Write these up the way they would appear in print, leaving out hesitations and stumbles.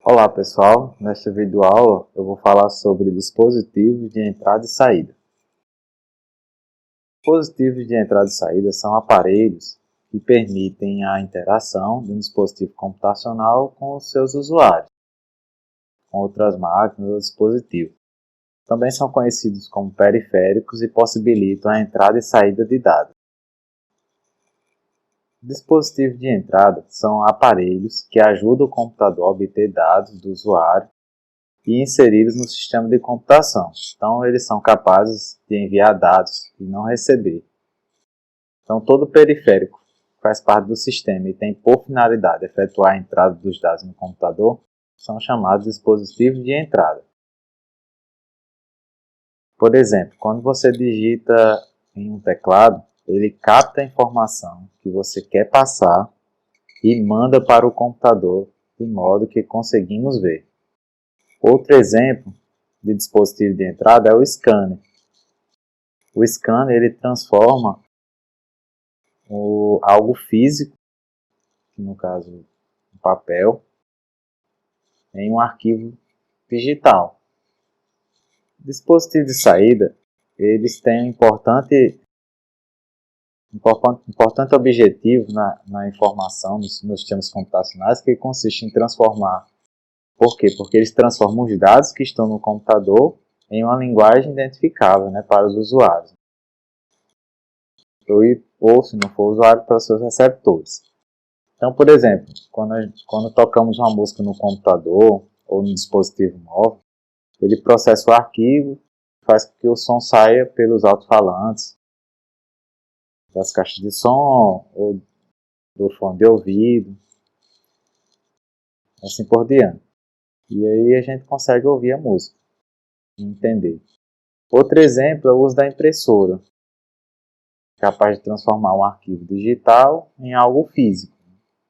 Olá pessoal, nesta videoaula eu vou falar sobre dispositivos de entrada e saída. Dispositivos de entrada e saída são aparelhos que permitem a interação de um dispositivo computacional com os seus usuários, com outras máquinas ou dispositivos. Também são conhecidos como periféricos e possibilitam a entrada e saída de dados. Dispositivos de entrada são aparelhos que ajudam o computador a obter dados do usuário e inseridos no sistema de computação. Então, eles são capazes de enviar dados e não receber. Então, todo periférico faz parte do sistema e tem por finalidade efetuar a entrada dos dados no computador são chamados dispositivos de entrada. Por exemplo, quando você digita em um teclado, ele capta a informação que você quer passar e manda para o computador de modo que conseguimos ver. Outro exemplo de dispositivo de entrada é o scanner. O scanner ele transforma algo físico, que no caso o papel, em um arquivo digital. Dispositivos de saída, eles têm um importante objetivo na informação, nos sistemas computacionais, que consiste em transformar. Por quê? Porque eles transformam os dados que estão no computador em uma linguagem identificável, para os usuários. Ou, se não for usuário, para os seus receptores. Então, por exemplo, quando tocamos uma música no computador ou no dispositivo móvel, ele processa o arquivo, faz com que o som saia pelos alto-falantes, das caixas de som ou do fone de ouvido, assim por diante. E aí a gente consegue ouvir a música e entender. Outro exemplo é o uso da impressora, capaz de transformar um arquivo digital em algo físico.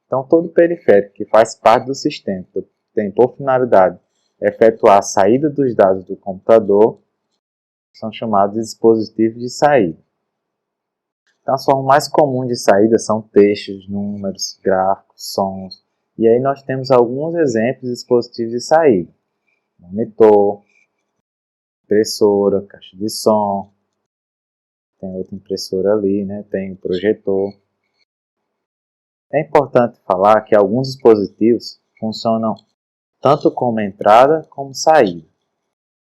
Então, todo periférico que faz parte do sistema tem por finalidade efetuar a saída dos dados do computador são chamados de dispositivos de saída. Então, as formas mais comuns de saída são textos, números, gráficos, sons. E aí nós temos alguns exemplos de dispositivos de saída. Monitor, impressora, caixa de som, tem outra impressora ali, tem o projetor. É importante falar que alguns dispositivos funcionam tanto como entrada como saída.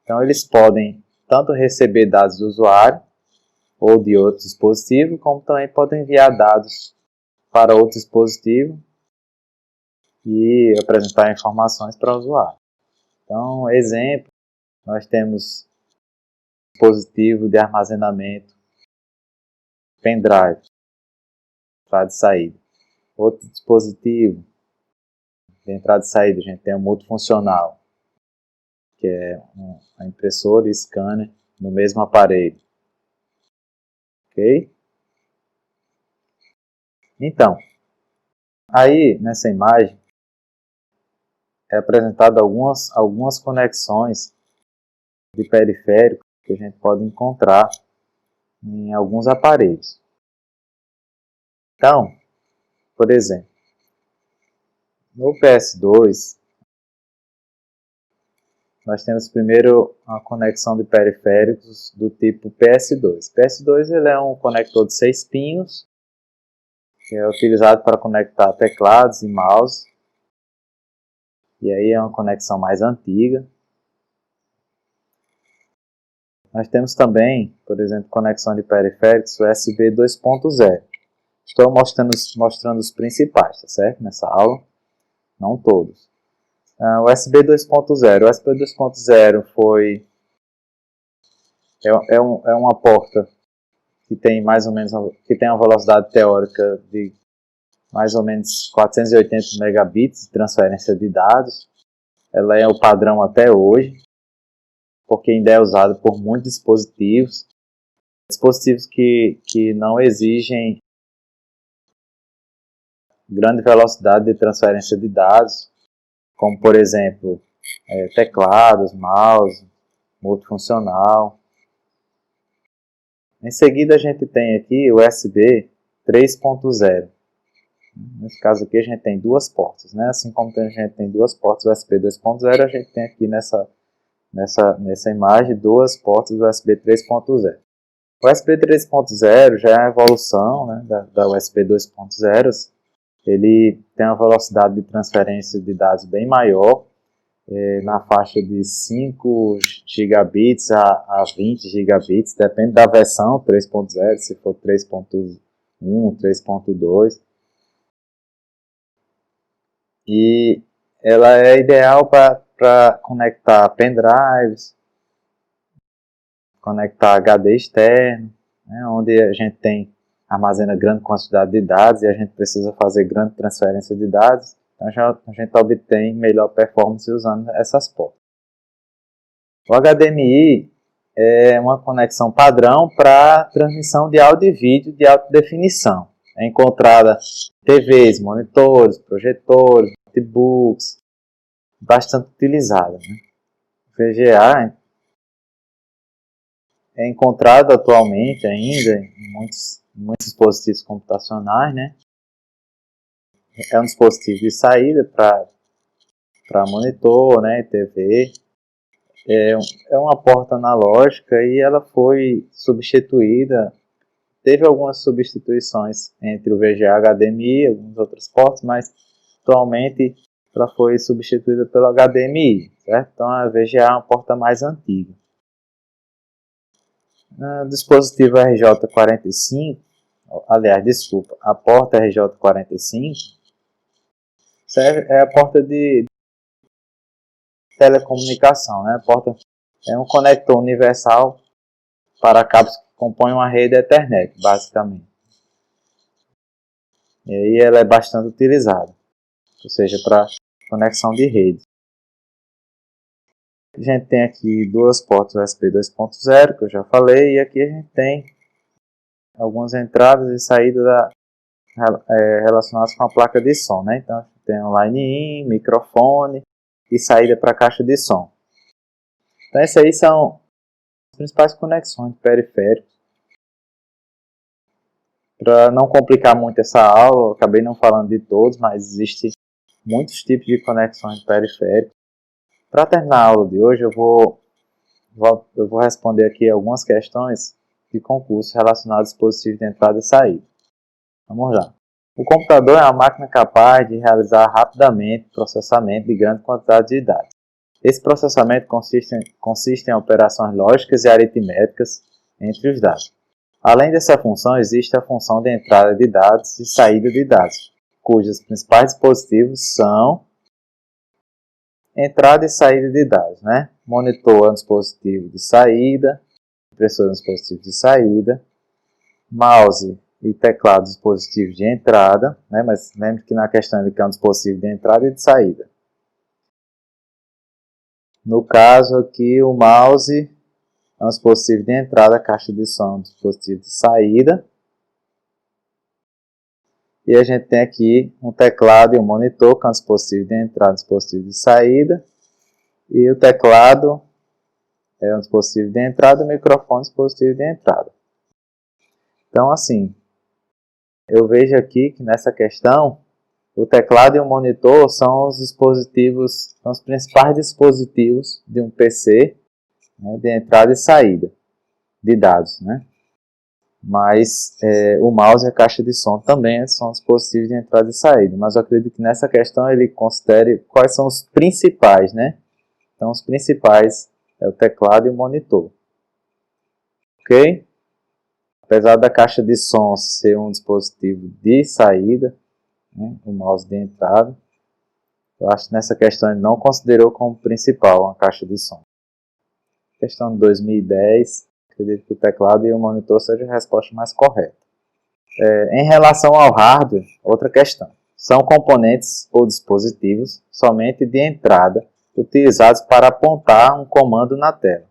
Então, eles podem tanto receber dados do usuário ou de outro dispositivo, como também podem enviar dados para outro dispositivo e apresentar informações para o usuário. Então, exemplo, nós temos dispositivo de armazenamento pendrive para de saída. Outro dispositivo de entrada e saída, a gente tem o multifuncional, que é a impressora e scanner no mesmo aparelho. Ok? Então, aí nessa imagem é apresentado algumas conexões de periférico que a gente pode encontrar em alguns aparelhos. Então, por exemplo, no PS2, nós temos primeiro uma conexão de periféricos do tipo PS2. PS2 ele é um conector de 6 pinos, que é utilizado para conectar teclados e mouse. E aí é uma conexão mais antiga. Nós temos também, por exemplo, conexão de periféricos USB 2.0. Estou mostrando os principais, tá certo? Nessa aula, não todos. USB 2.0. O USB 2.0 é uma porta que tem mais ou menos que tem uma velocidade teórica de mais ou menos 480 megabits de transferência de dados. Ela é o padrão até hoje, porque ainda é usado por muitos dispositivos. Dispositivos que não exigem grande velocidade de transferência de dados, como por exemplo teclados, mouse, multifuncional. Em seguida a gente tem aqui o USB 3.0. Nesse caso aqui a gente tem duas portas, né? Assim como a gente tem duas portas USB 2.0, a gente tem aqui nessa imagem duas portas USB 3.0. O USB 3.0 já é a evolução, né, da USB 2.0. Ele tem uma velocidade de transferência de dados bem maior, na faixa de 5 gigabits a 20 gigabits, depende da versão 3.0, se for 3.1, 3.2. E ela é ideal para conectar pendrives, conectar HD externo, né, onde a gente armazena grande quantidade de dados e a gente precisa fazer grande transferência de dados. Então a gente obtém melhor performance usando essas portas. O HDMI é uma conexão padrão para transmissão de áudio e vídeo de alta definição. É encontrada em TVs, monitores, projetores, notebooks, bastante utilizada, né? O VGA é encontrado atualmente ainda em muitos dispositivos computacionais, né? É um dispositivo de saída para monitor, né, TV. É uma porta analógica e ela foi substituída. Teve algumas substituições entre o VGA e o HDMI, algumas outras portas, mas atualmente ela foi substituída pelo HDMI, certo? Então a VGA é uma porta mais antiga. No dispositivo RJ45, aliás, desculpa, a porta RJ45 é a porta de telecomunicação, né? A porta é um conector universal para cabos que compõem uma rede Ethernet, basicamente. E aí ela é bastante utilizada, ou seja, para conexão de rede. A gente tem aqui duas portas USB 2.0, que eu já falei, e aqui a gente tem algumas entradas e saídas relacionadas com a placa de som, né? Então tem um line-in, microfone e saída para a caixa de som. Então essas aí são as principais conexões de periféricos. Para não complicar muito essa aula, eu acabei não falando de todos, mas existem muitos tipos de conexões de periféricos. Para terminar a aula de hoje, eu vou responder aqui algumas questões de concurso relacionadas a dispositivos de entrada e saída. Vamos lá. O computador é uma máquina capaz de realizar rapidamente processamento de grande quantidade de dados. Esse processamento consiste em operações lógicas e aritméticas entre os dados. Além dessa função, existe a função de entrada de dados e saída de dados, cujos principais dispositivos são entrada e saída de dados, né? Monitor é um dispositivo de saída, impressora é um dispositivo de saída, mouse e teclado dispositivos de entrada, né? Mas lembre que na questão ele quer um dispositivo de entrada e de saída. No caso aqui, o mouse é um dispositivo de entrada, a caixa de som é um dispositivo de saída. E a gente tem aqui um teclado e um monitor, que é um dispositivo de entrada e um dispositivo de saída. E o teclado é um dispositivo de entrada e o microfone é um dispositivo de entrada. Então, assim, eu vejo aqui que nessa questão, o teclado e o monitor são os dispositivos, são os principais dispositivos de um PC, né, de entrada e saída de dados, né? Mas o mouse e a caixa de som também são dispositivos de entrada e saída. Mas eu acredito que nessa questão ele considere quais são os principais, né? Então os principais é o teclado e o monitor. Ok? Apesar da caixa de som ser um dispositivo de saída, né, o mouse de entrada, eu acho que nessa questão ele não considerou como principal a caixa de som. Questão de 2010, acredito que o teclado e o monitor sejam a resposta mais correta. Em relação ao hardware, outra questão. São componentes ou dispositivos somente de entrada utilizados para apontar um comando na tela.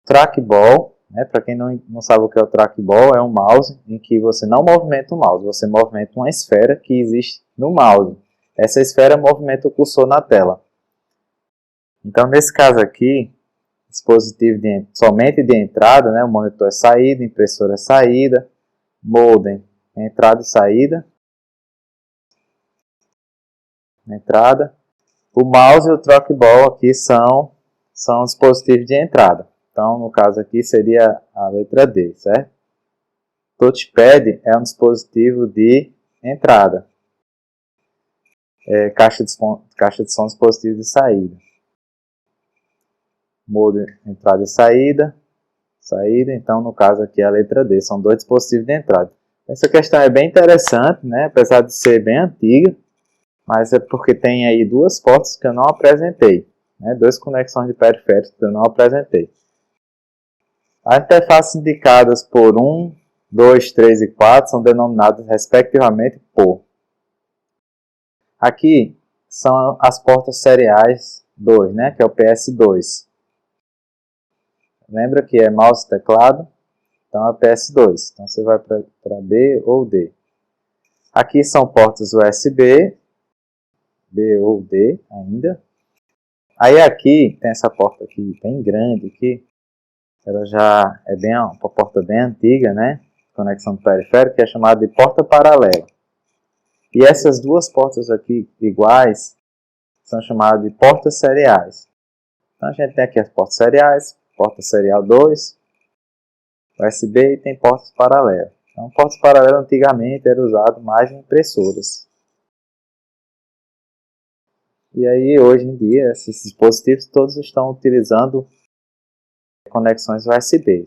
Trackball, né, para quem não sabe o que é o trackball, é um mouse em que você não movimenta o mouse, você movimenta uma esfera que existe no mouse. Essa esfera movimenta o cursor na tela. Então, nesse caso aqui, dispositivo somente de entrada, né, o monitor é saída, impressora é saída, modem é entrada e saída, na entrada. O mouse e o trackball aqui são dispositivos de entrada. Então, no caso aqui seria a letra D, certo? Touchpad é um dispositivo de entrada. Caixa de som é um dispositivo de saída. Modo entrada e saída. Então no caso aqui é a letra D, são dois dispositivos de entrada. Essa questão é bem interessante, né? Apesar de ser bem antiga, mas é porque tem aí duas portas que eu não apresentei, né? Duas conexões de periféricos que eu não apresentei. As interfaces indicadas por 1, 2, 3 e 4 são denominadas respectivamente por. Aqui são as portas seriais 2, né? Que é o PS2. Lembra que é mouse e teclado? Então é PS2. Então você vai para B ou D. Aqui são portas USB, B ou D ainda. Aí aqui tem essa porta aqui bem grande aqui. Ela já é uma porta bem antiga, né? Conexão do periférico, que é chamada de porta paralela. E essas duas portas aqui iguais são chamadas de portas seriais. Então a gente tem aqui as portas seriais, porta serial 2, USB e tem portas paralelas. Então, portas paralelas antigamente era usado mais em impressoras. E aí, hoje em dia, esses dispositivos todos estão utilizando conexões USB.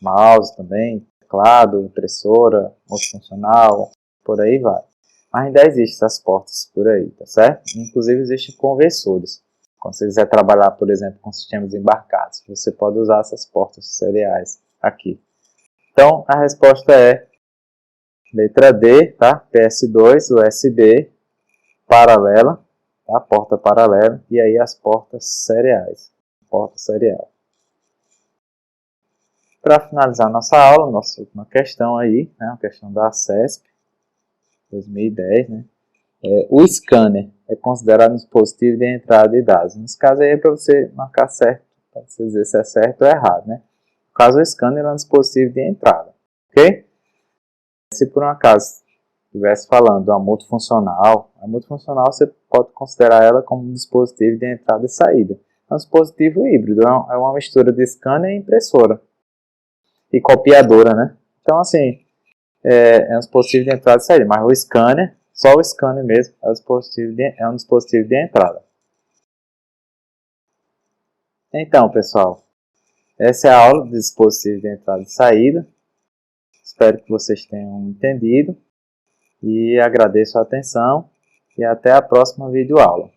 Mouse também, teclado, impressora, multifuncional, por aí vai. Mas ainda existem essas portas por aí, tá certo? Inclusive existem conversores. Quando você quiser trabalhar, por exemplo, com sistemas embarcados, você pode usar essas portas seriais aqui. Então, a resposta é letra D, tá? PS2, USB, paralela, tá? Porta paralela, e aí as portas seriais. Porta serial. Para finalizar nossa aula, nossa última questão aí, né? Uma questão da CESP, 2010, né? O scanner é considerado um dispositivo de entrada de dados. Nesse caso aí é para você marcar certo, para você dizer se é certo ou errado, né? No caso, o scanner é um dispositivo de entrada, ok? Se por um acaso estivesse falando de uma multifuncional, a multifuncional você pode considerar ela como um dispositivo de entrada e saída. É um dispositivo híbrido, é uma mistura de scanner e impressora. E copiadora, né? Então, assim, é um dispositivo de entrada e saída, mas o scanner, só o scanner mesmo, é um dispositivo de entrada. Então, pessoal, essa é a aula de dispositivo de entrada e saída. Espero que vocês tenham entendido e agradeço a atenção e até a próxima videoaula.